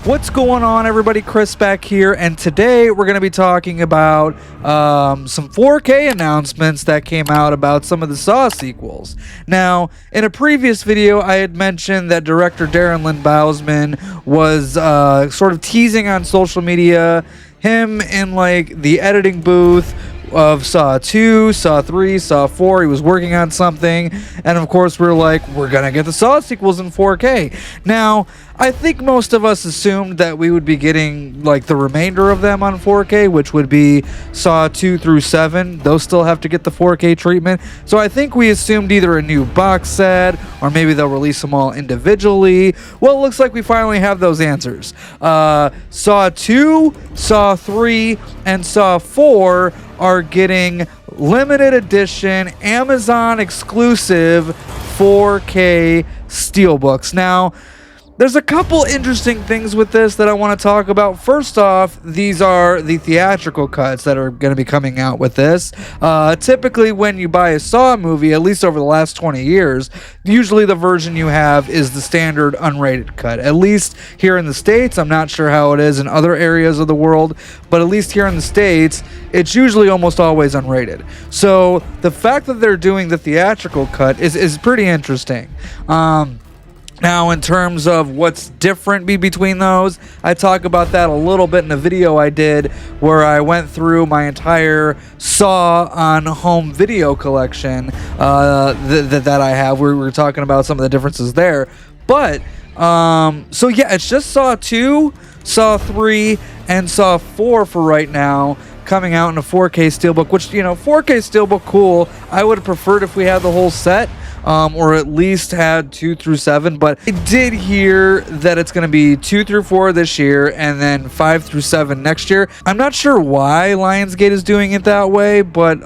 What's going on, everybody? Chris back here, and today we're going to be talking about some 4K announcements that came out about some of the Saw sequels. Now, in a previous video, I had mentioned that director Darren Lynn Bousman was sort of teasing on social media him in like the editing booth of Saw 2, Saw 3, Saw 4. He was working on something, and of course we're like, we're gonna get the Saw sequels in 4K. Now, I think most of us assumed that we would be getting like the remainder of them on 4K, which would be Saw 2 through 7. Those still have to get the 4K treatment. So I think we assumed either a new box set, or maybe they'll release them all individually. Well, it looks like we finally have those answers. Saw 2, Saw 3, and Saw 4 are getting limited edition Amazon exclusive 4K steelbooks. Now, there's a couple interesting things with this that I want to talk about. First off, these are the theatrical cuts that are going to be coming out with this. Typically, when you buy a Saw movie, at least over the last 20 years, usually the version you have is the standard unrated cut. At least here in the States, I'm not sure how it is in other areas of the world, but at least here in the States, it's usually almost always unrated. So the fact that they're doing the theatrical cut is pretty interesting. Now, in terms of what's different between those, I talk about that a little bit in a video I did where I went through my entire Saw on home video collection that I have. We were talking about some of the differences there. But, so yeah, it's just Saw 2, Saw 3, and Saw 4 for right now, coming out in a 4K steelbook, which, you know, 4K steelbook, cool. I would have preferred if we had the whole set. Or at least had 2 through 7, but I did hear that it's going to be 2 through 4 this year and then 5 through 7 next year. I'm not sure why Lionsgate is doing it that way, but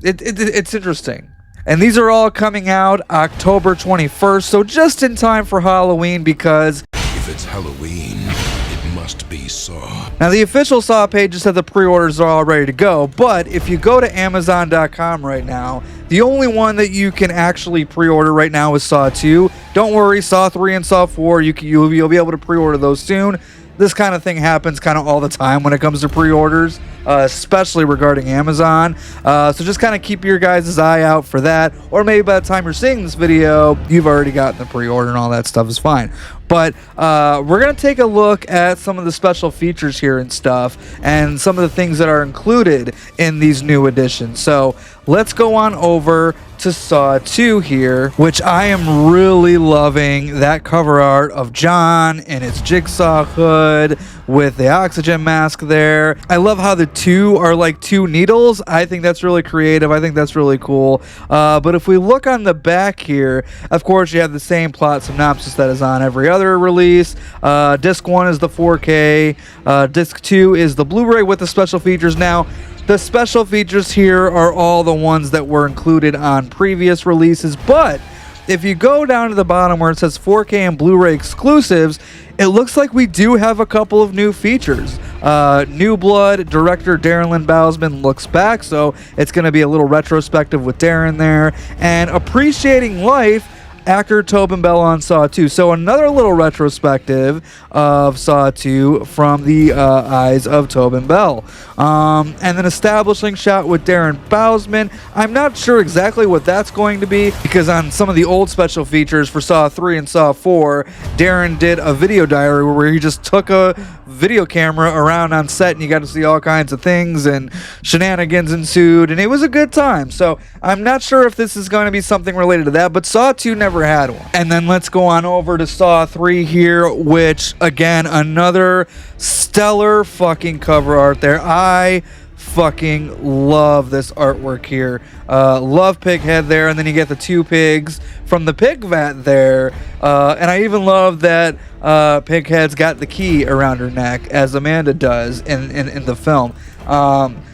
it's interesting. And these are all coming out October 21st, so just in time for Halloween, because if it's Halloween, it must be Saw. Now, the official Saw page said the pre-orders are all ready to go, but if you go to Amazon.com right now, the only one that you can actually pre-order right now is Saw 2. Don't worry, Saw 3 and Saw 4, you'll be able to pre-order those soon. This kind of thing happens kind of all the time when it comes to pre-orders, especially regarding Amazon. So just kind of keep your guys' eye out for that. Or maybe by the time you're seeing this video, you've already gotten the pre-order and all that stuff is fine. But we're going to take a look at some of the special features here and stuff, and some of the things that are included in these new editions. So let's go on over to Saw 2 here, which I am really loving that cover art of John in its Jigsaw hood with the oxygen mask there. I love how the two are like two needles. I think that's really creative. I think that's really cool. But if we look on the back here, of course, you have the same plot synopsis that is on every other release. Disc 1 is the 4K. Disc 2 is the Blu-ray with the special features. Now, the special features here are all the ones that were included on previous releases, but if you go down to the bottom where it says 4K and Blu-ray exclusives, it looks like we do have a couple of new features. New Blood, director Darren Lynn Bousman looks back, so it's going to be a little retrospective with Darren there, and Appreciating Life, actor Tobin Bell on Saw 2. So another little retrospective of Saw 2 from the eyes of Tobin Bell. And then establishing shot with Darren Bousman. I'm not sure exactly what that's going to be, because on some of the old special features for Saw 3 and Saw 4, Darren did a video diary where he just took a video camera around on set and you got to see all kinds of things, and shenanigans ensued, and it was a good time. So I'm not sure if this is going to be something related to that, but Saw 2 never had one. And then let's go on over to Saw 3 here, which again, another stellar fucking cover art there. I fucking love this artwork here. Love Pighead there, and then you get the two pigs from the pig vat there, and I even love that Pighead's got the key around her neck, as Amanda does in the film.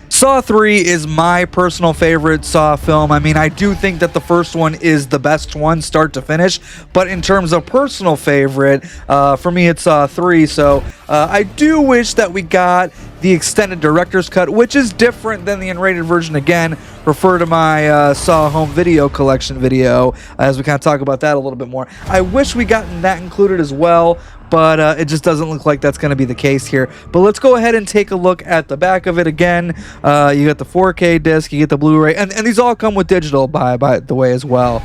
Saw 3 is my personal favorite Saw film. I mean, I do think that the first one is the best one, start to finish, but in terms of personal favorite, for me it's Saw 3, so I do wish that we got the extended director's cut, which is different than the unrated version. Again, refer to my Saw home video collection video as we kind of talk about that a little bit more. I wish we gotten that included as well, but it just doesn't look like that's going to be the case here. But let's go ahead and take a look at the back of it again. You got the 4K disc, you get the Blu-ray, and these all come with digital, by the way, as well.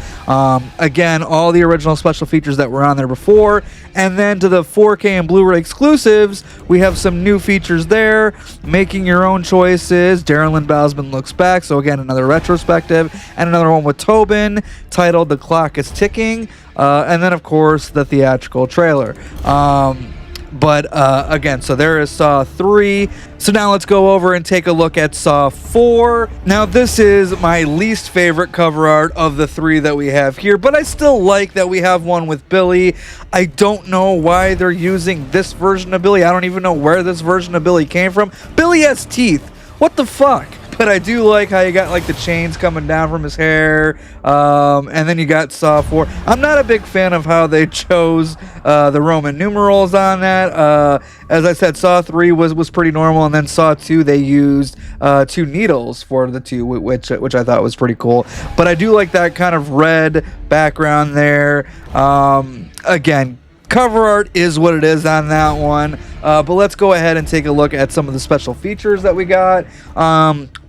Again, all the original special features that were on there before, and then to the 4K and Blu-ray exclusives, we have some new features there. Making your own choices. Darren Lynn Bousman looks back, so again, another retrospective, and another one with Tobin titled "The Clock is Ticking," and then of course the theatrical trailer. But again, so there is Saw 3. So now let's go over and take a look at Saw 4. Now this is my least favorite cover art of the 3 that we have here, but I still like that we have one with Billy. I don't know why they're using this version of Billy. I don't even know where this version of Billy came from. Billy has teeth. What the fuck? But I do like how you got like the chains coming down from his hair, and then you got Saw 4. I'm not a big fan of how they chose the Roman numerals on that. As I said, Saw 3 was pretty normal, and then Saw 2 they used 2 needles for the 2, which I thought was pretty cool. But I do like that kind of red background there. Again, cover art is what it is on that one. But let's go ahead and take a look at some of the special features that we got.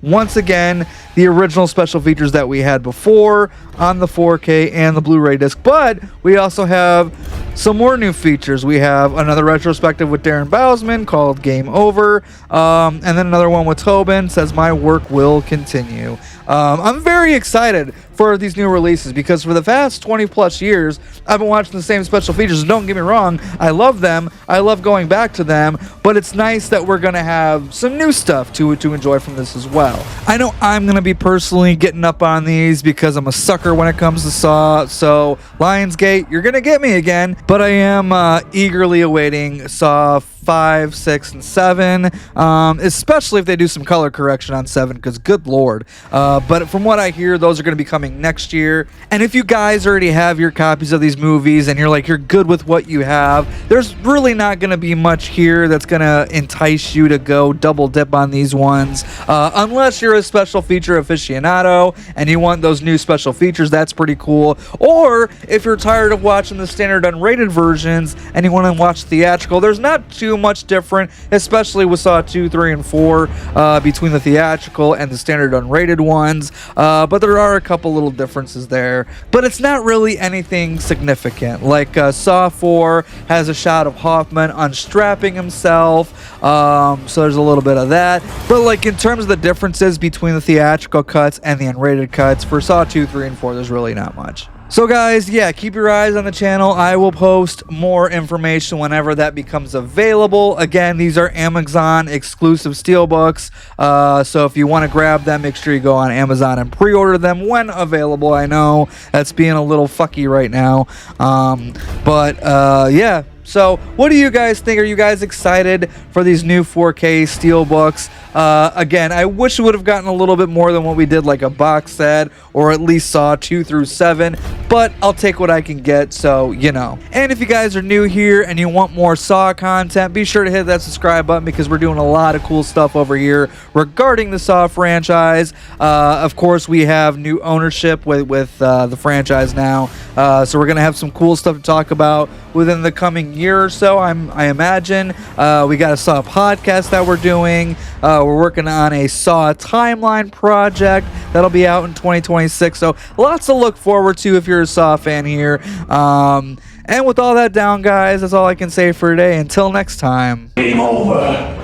Once again, the original special features that we had before on the 4K and the Blu-ray disc, but we also have some more new features. We have another retrospective with Darren Bousman called Game Over, and then another one with Tobin, says My Work Will Continue. I'm very excited for these new releases because for the past 20 plus years I've been watching the same special features. Don't get me wrong, I love them, I love going back to them, but it's nice that we're gonna have some new stuff to enjoy from this as well. I know I'm gonna be personally getting up on these because I'm a sucker when it comes to Saw, so Lionsgate, you're gonna get me again, but I am eagerly awaiting Saw 5, 6, and 7, especially if they do some color correction on 7, because good lord. But from what I hear, those are going to be coming next year. And if you guys already have your copies of these movies and you're good with what you have, there's really not going to be much here that's going to entice you to go double dip on these ones, unless you're a special feature aficionado and you want those new special features. That's pretty cool. Or if you're tired of watching the standard unrated versions and you want to watch theatrical, there's not too much different, especially with Saw 2, 3, and 4 between the theatrical and the standard unrated ones, but there are a couple little differences there, but it's not really anything significant. Like Saw 4 has a shot of Hoffman unstrapping himself, so there's a little bit of that, but like in terms of the differences between the theatrical cuts and the unrated cuts for Saw 2, 3, and 4, there's really not much. So guys, yeah, keep your eyes on the channel. I will post more information whenever that becomes available. Again, these are Amazon exclusive steelbooks, so if you want to grab them, make sure you go on Amazon and pre-order them when available. I know that's being a little fucky right now, but yeah. So what do you guys think? Are you guys excited for these new 4K steelbooks? Again, I wish we would have gotten a little bit more than what we did, like a box set, or at least Saw 2 through 7, but I'll take what I can get, so you know. And if you guys are new here and you want more Saw content, be sure to hit that subscribe button because we're doing a lot of cool stuff over here regarding the Saw franchise. Of course, we have new ownership with the franchise now, so we're going to have some cool stuff to talk about within the coming year or so, I imagine. We got a Saw podcast that we're doing. We're working on a Saw timeline project that'll be out in 2026. So lots to look forward to if you're a Saw fan here. And with all that down, guys, that's all I can say for today. Until next time. Game over.